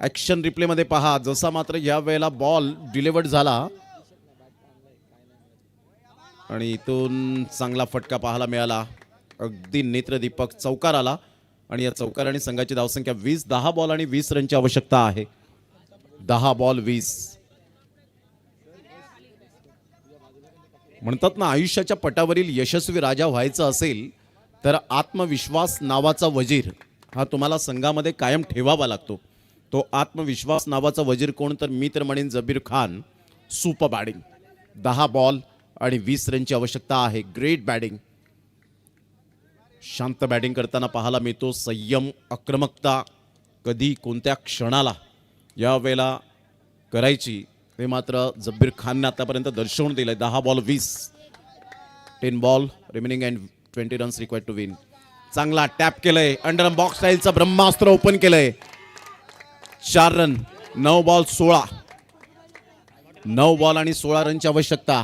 ऍक्शन रिप्ले मध्ये पहा. जसा मात्र या वेळेला बॉल डिलिव्हर्ड झाला आणि इथून चांगला फटका पाहायला मिळाला. अगदी नेत्रदीपक चौकार आला आणि या चौकाराने संघाची धावसंख्या 20. 10 बॉल आणि 20 रनची आवश्यकता आहे. 10 बॉल 20. म्हणतात ना, आयुष्याच्या पटावरील यशस्वी राजा व्हायचं असेल तर आत्मविश्वास नावाचा वजीर हा तुम्हाला संघामध्ये कायम ठेवावा लागतो. तो आत्मविश्वास नावाचा वजीर कोण, तर मी तर म्हणेन Jabir Khan. Super batting. 10 ball आणि 20 रनची आवश्यकता आहे. Great batting. शांत बॅटिंग करताना पाहायला मिळतो. संयम, आक्रमकता कधी कोणत्या क्षणाला या वेळेला करायची ते मात्र जब्बीर खानने आतापर्यंत दर्शवून दिलंय. 10 ball 20. 10 ball remaining and 20 runs required to win. चांगला टॅप केलंय. अंडर बॉक्स स्टाईलचा ब्रह्मास्त्र ओपन केलंय. 4 रन. 9 बॉल 16. 9 बॉल आणि 16 रनची आवश्यकता.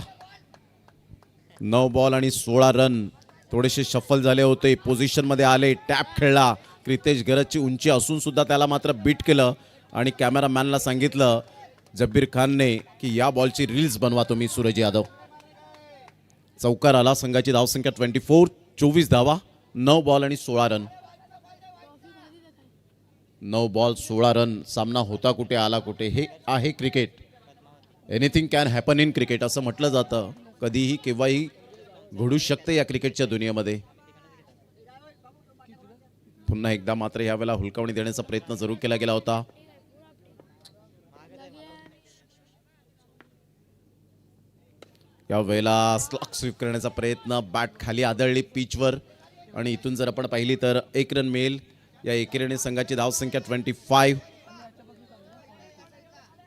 9 बॉल आणि 16 रन. थोडेसे शफल झाले होते. पोझिशनमध्ये आले. टॅप खेळला. क्रितेश गरजची उंची असून सुद्धा त्याला मात्र बीट केलं आणि कॅमेरामॅनला सांगितलं जब्बीर खानने की या बॉलची रील्स बनवा तुम्ही सूरज यादव. चौकार आला. संघाची धावसंख्या 24. 24 धावा. 9 बॉल आणि 16 रन. 9 ball 16 run. सामना होता कुठे आला कुठे. हे आहे cricket. Anything can happen in cricket असं म्हटलं जातं. कधीही केव्हाही घडू शकते या क्रिकेटच्या दुनियेमध्ये. पुन्हा एकदा मात्र यावेळेला हुलकावणी देण्याचा प्रयत्न जरूर केला गेला होता. या वेळेला स्लॉक स्वीप करण्याचा प्रयत्न, बॅट खाली आदळली पिचवर आणि इथून जर आपण पाहिली तर 1 रन मिळेल. या एकेरीने संघाची धावसंख्या 25.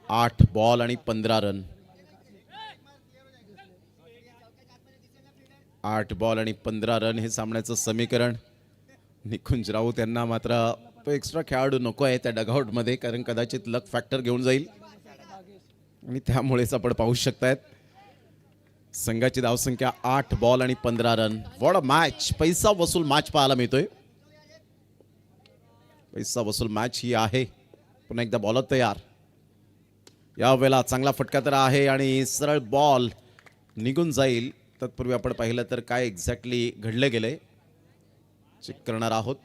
8 बॉल आणि 15 रन. 8 बॉल आणि 15 रन हे सामन्याचं समीकरण. निकुंज राऊत यांना मात्र तो एक्स्ट्रा खेळाडू नको आहे त्या डगआउटमध्ये, कारण कदाचित लक फॅक्टर घेऊन जाईल आणि त्यामुळेच आपण पाहू शकतायत संघाची धावसंख्या 8 बॉल आणि 15 रन. What a match. पैसा वसूल मॅच पाहायला मिळतोय. पैसा वसूल मॅच ही आहे. पुन्हा एकदा बॉलर तयार. यावेळेला चांगला फटका तर आहे आणि सरळ बॉल निघून जाईल. तत्पूर्वी आपण पाहिलं तर काय एक्झॅक्टली घडले गेले चेक करणार आहोत.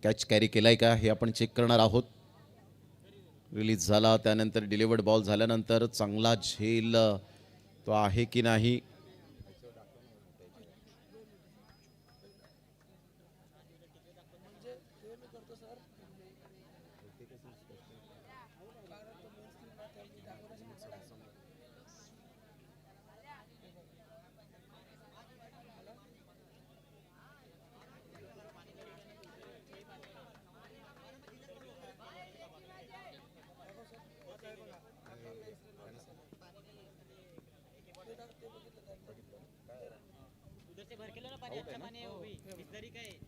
कॅच कॅरी केलाय का हे आपण चेक करणार आहोत. रिलीज झाला त्यानंतर डिलिव्हर्ड बॉल झाल्यानंतर चांगला झेल तो आहे की नाही.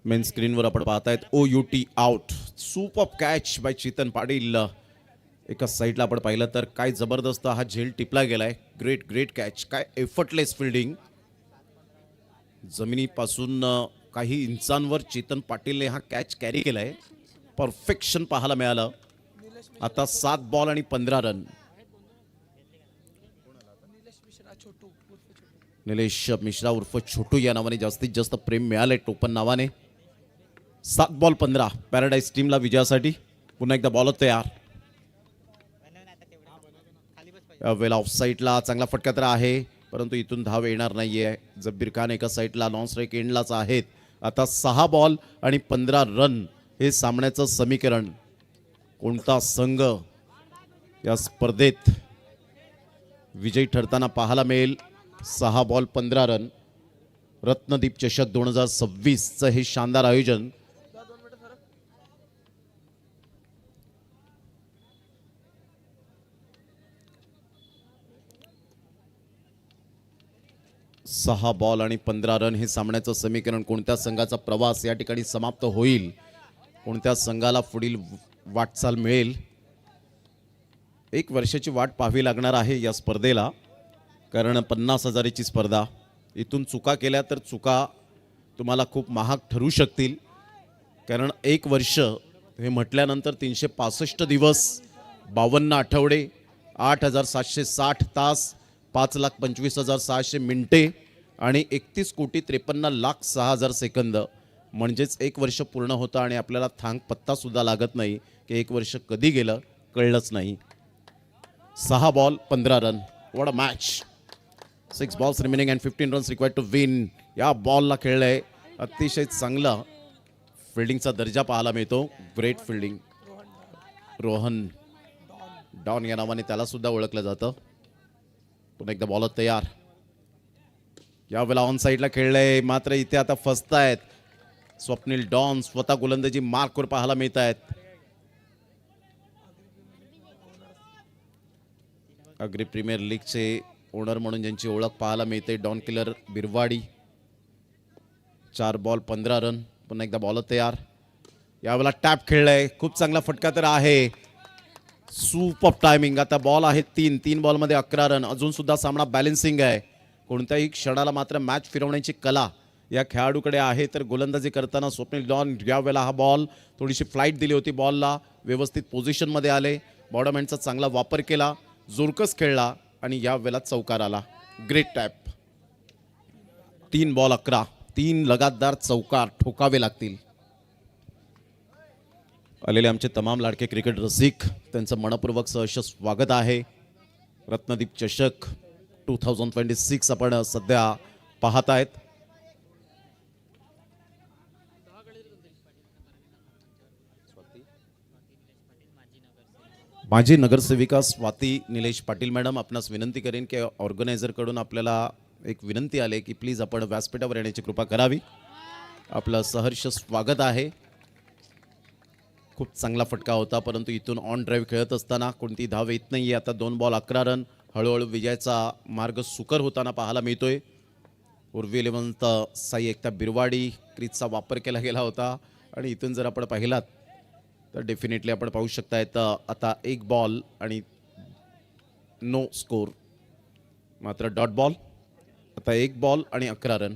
मेन स्क्रीनवर आपण पाहतायत OUT out. Super catch by Chetan Patil. एका साईडला आपण पाहिलं तर काय जबरदस्त हा झेल टिपला गेलाय. Great great catch. काय एफर्टलेस फिल्डिंग. जमिनीपासून काही इंचांवर चेतन पाटीलने हा कॅच कॅरी केलाय. परफेक्शन पाहायला मिळालं. आता 7 बॉल आणि 15 रन. निलेश मिश्रा उर्फ छोटू या नावाने जास्तीत जास्त प्रेम मिळालंय टोपन नावाने. 7 बॉल 15. पॅराडाईज टीमला विजयासाठी. पुन्हा एकदा बॉलर तयार. वेल ऑफ साईडला चांगला फटका तर आहे परंतु इथून धाव येणार नाहीये. जब्बीर खान एका साईडला नॉन स्ट्राईक एंडलाच आहेत. आता 6 बॉल आणि 15 रन हे सामन्याचं समीकरण. कोणता संघ या स्पर्धेत विजयी ठरताना पाहायला मिळेल. 6 बॉल 15 रन. रत्नदीप चषक 2026चं हे शानदार आयोजन. सहा बॉल आणि 15 रन हे सामन्याचं समीकरण. कोणत्या संघाचा प्रवास या ठिकाणी समाप्त होईल, कोणत्या संघाला पुढील वाटचाल मिळेल. 1 वर्षाची वाट पाहावी लागणार आहे या स्पर्धेला, कारण 50,000ची स्पर्धा. इथून चुका केल्या तर चुका तुम्हाला खूप महाग ठरू शकतील, कारण 1 वर्ष हे म्हटल्यानंतर 365 दिवस, 52 आठवडे, 8,760 तास, 5,25,600 मिनिटे आणि 31,53,06,000 सेकंद. म्हणजेच 1 वर्ष पूर्ण होतं आणि आपल्याला थांग पत्ता सुद्धा लागत नाही की 1 वर्ष कधी गेलं कळलंच नाही. 6 ball 15 run. What a match. 6 balls remaining and 15 runs required to win. या बॉलला खेळलंय अतिशय चांगला फिल्डिंगचा दर्जा पाहायला मिळतो. Great fielding. रोहन डॉन या नावाने त्याला सुद्धा ओळखलं जातं. पुन्हा एकदा बॉलर तयार. यावेळेला ऑन साईडला खेळलंय, मात्र इथे आता फसतायत. स्वप्नील डॉन स्वतः गोलंदाजी मार्कवर पाहायला मिळत आहेत. अग्री प्रीमियर लीगचे ओनर म्हणून ज्यांची ओळख पाहायला मिळते, Don Killer Birwadi. 4 ball 15 run. पुन्हा एकदा बॉलर तयार. यावेळेला टॅप खेळलाय, खूप चांगला फटका तर आहे. Super timing. आता बॉल आहे 3 बॉलमध्ये 11 रन. अजून सुद्धा सामना बॅलन्सिंग आहे. कोणत्याही क्षणाला मात्र मॅच फिरवण्याची कला या खेळाडूकडे आहे. तर गोलंदाजी करताना स्वप्नील डॉन यावेळेला हा बॉल थोडीशी फ्लाईट दिली होती, बॉलला व्यवस्थित पोझिशनमध्ये आले, बॉटम हँडचा चांगला वापर केला, जोरकस खेळला आणि या वेळेला चौकार आला. Great tap. 3 बॉल 11. 3 लगातार चौकार ठोकावे लागतील. आलेले आमचे तमाम लाडके क्रिकेट रसिक त्यांचं मनपूर्वक सहर्ष स्वागत आहे. रत्नदीप चषक 2026 आपण सध्या पाहत आहेत. माजी नगरसेविका स्वाती निलेश पाटील मॅडम, आपणास विनंती करेन की ऑर्गनायझरकडून आपल्याला एक विनंती आली की प्लीज आपण व्यासपीठावर येण्याची कृपा करावी. आपलं सहर्ष स्वागत आहे. खूप चांगला फटका होता, परंतु इथून ऑन ड्राईव्ह खेळत असताना कोणती धाव येत नाही. आता 2 बॉल 11 रन. हळूहळू विजयाचा मार्ग सुकर होताना पाहायला मिळतोय. उर्वी 11 साई एकता बिरवाडी क्रीजचा वापर केला गेला होता आणि इथून जर आपण पाहिलात तर डेफिनेटली आपण पाहू शकता येतं आता 1 बॉल आणि नो स्कोर. मात्र डॉट बॉल. आता 1 बॉल आणि 11 रन.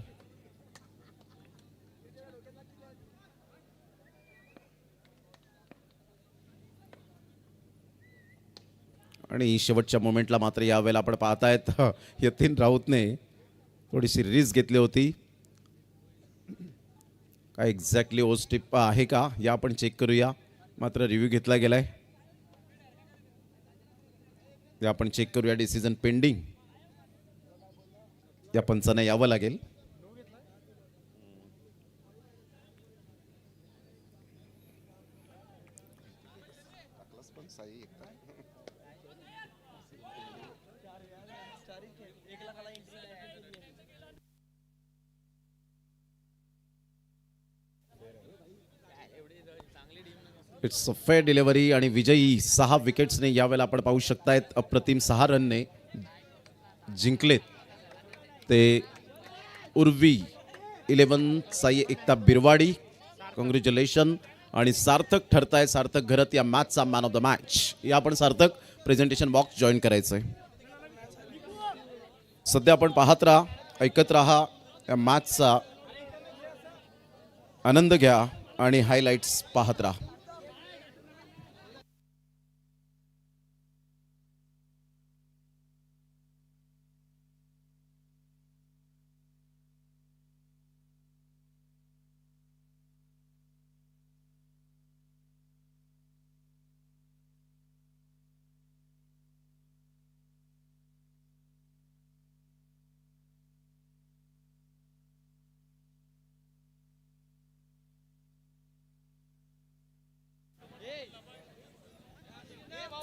आणि शेवटच्या मोमेंटला मात्र यावेळेला आपण पाहतायत यतीन राऊतने थोडीशी रिस्क घेतली होती. काय एक्झॅक्टली ओ स्टिप आहे का या आपण चेक करूया. मात्र रिव्ह्यू घेतला गेलाय, या आपण चेक करूया. Decision pending. या पंचांना यावं लागेल. इट्स अ फेअर डिलिव्हरी आणि विजयी 6 विकेट्सने यावेळेला आपण पाहू शकतायत अप्रतिम 6 रनने जिंकलेत ते उर्वी 11 साई एकता बिरवाडी. कॉंग्रॅच्युलेशन. आणि सार्थक ठरताय, सार्थक घरत या मॅचचा मॅन ऑफ द मॅच. या आपण सार्थक प्रेझेंटेशन बॉक्स जॉईन करायचंय. सध्या आपण पाहत राहा, ऐकत राहा, या मॅचचा आनंद घ्या आणि हायलाइट्स पाहत राहा.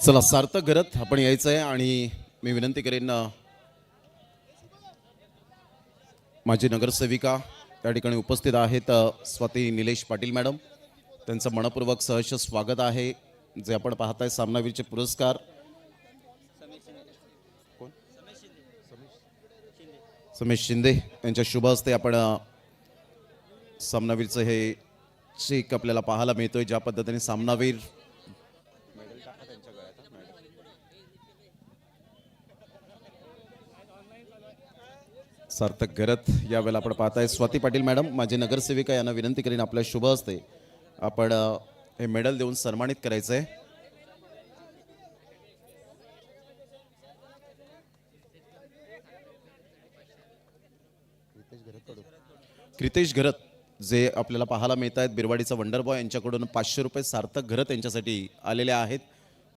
चला सार्थक घरत आपण यायचं आहे आणि मी विनंती करेन माझी नगरसेविका त्या ठिकाणी उपस्थित आहेत स्वाती निलेश पाटील मॅडम. त्यांचं मनपूर्वक सहर्ष स्वागत आहे. जे आपण पाहताय सामनावीरचे पुरस्कार समेश शिंदे यांच्या शुभ हस्ते आपण सामनावीरचं हे चेक आपल्याला पाहायला मिळतोय. ज्या पद्धतीने सामनावीर सार्थक घरत यावेळेला आपण पाहताय. स्वाती पाटील मॅडम माझी नगरसेविका यांना विनंती करीन आपल्या शुभ हस्ते आपण हे मेडल देऊन सन्मानित करायचंय. क्रितेश घरत जे आपल्याला पाहायला मिळत आहेत बिरवाडीचा वंडर बॉय यांच्याकडून 500 रुपये सार्थक घरत यांच्यासाठी आलेले आहेत.